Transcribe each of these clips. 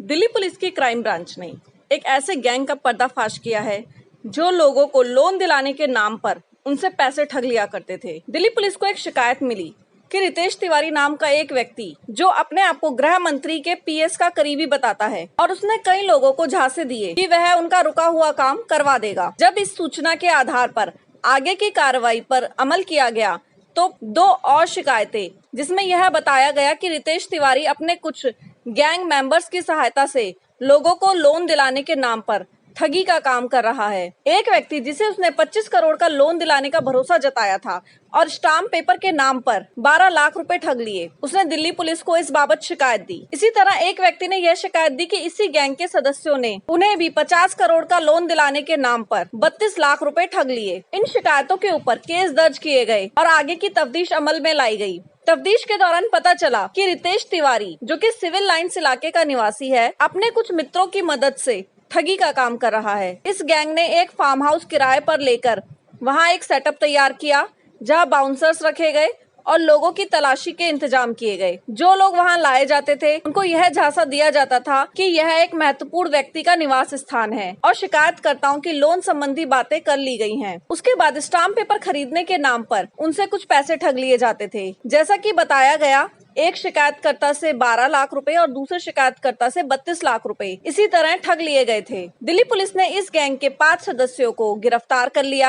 Delhi police की crime branch ने एक ऐसे गैंग का पर्दाफाश किया है जो लोगों को लोन दिलाने के नाम पर उनसे पैसे ठग लिया करते थे। दिल्ली पुलिस को एक शिकायत मिली कि रितेश तिवारी नाम का एक व्यक्ति जो अपने आप को गृह मंत्री के पीएस का करीबी बताता है और उसने कई लोगों को झांसे दिए कि वह उनका रुका हुआ काम करवा देगा। जब इस सूचना के आधार पर आगे की कार्रवाई पर अमल किया गया तो दो और शिकायतें जिसमें यह बताया गया कि रितेश तिवारी अपने कुछ गैंग मेंबर्स की सहायता से लोगों को लोन दिलाने के नाम पर ठगी का काम कर रहा है। एक व्यक्ति जिसे उसने 25 करोड़ का लोन दिलाने का भरोसा जताया था और स्टाम्प पेपर के नाम पर 12 लाख रुपए ठग लिए, उसने दिल्ली पुलिस को इस बाबत शिकायत दी। इसी तरह एक व्यक्ति ने यह शिकायत दी कि इसी गैंग के सदस्यों ने उन्हें भी 50 करोड़ का लोन दिलाने के नाम पर 32 लाख रुपए ठग लिए। इन शिकायतों के ऊपर केस दर्ज किए गए और आगे की तफ्तीश अमल में लाई गई। तफ्तीश के दौरान पता चला कि रितेश तिवारी जो कि सिविल लाइंस इलाके का निवासी है, अपने कुछ मित्रों की मदद से ठगी का काम कर रहा है। इस गैंग ने एक फार्म हाउस किराए पर लेकर वहां एक सेटअप तैयार किया जहां बाउंसर्स रखे गए और लोगों की तलाशी के इंतजाम किए गए। जो लोग वहां लाए जाते थे उनको यह झांसा दिया जाता था कि यह एक महत्वपूर्ण व्यक्ति का निवास स्थान है और शिकायतकर्ताओं की लोन संबंधी बातें कर ली गई हैं। उसके बाद स्टाम्प पेपर खरीदने के नाम पर उनसे कुछ पैसे ठग लिए जाते थे। जैसा कि बताया गया, एक शिकायतकर्ता से 12 लाख रुपए और दूसरे शिकायतकर्ता से 32 लाख रुपए इसी तरह ठग लिए गए थे। दिल्ली पुलिस ने इस गैंग के 5 सदस्यों को गिरफ्तार कर लिया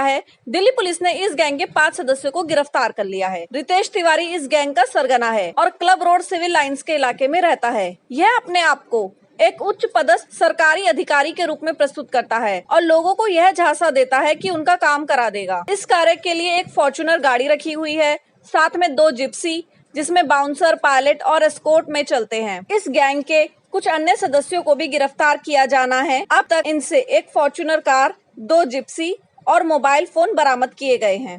है। रितेश तिवारी इस गैंग का सरगना है और क्लब रोड सिविल लाइंस के इलाके में रहता है। यह अपने आप को एक उच्च पदस्थ सरकारी अधिकारी के रूप में प्रस्तुत करता है और लोगों को यह झांसा देता है कि उनका काम करा देगा। इस कार्य के लिए एक फॉर्च्यूनर गाड़ी रखी हुई है, साथ में 2 जिप्सी जिसमें बाउंसर, पायलट और एस्कॉर्ट में चलते हैं। इस गैंग के कुछ अन्य सदस्यों को भी गिरफ्तार किया जाना है। अब तक इनसे एक फॉर्च्यूनर कार, 2 जिप्सी और मोबाइल फोन बरामद किए गए हैं।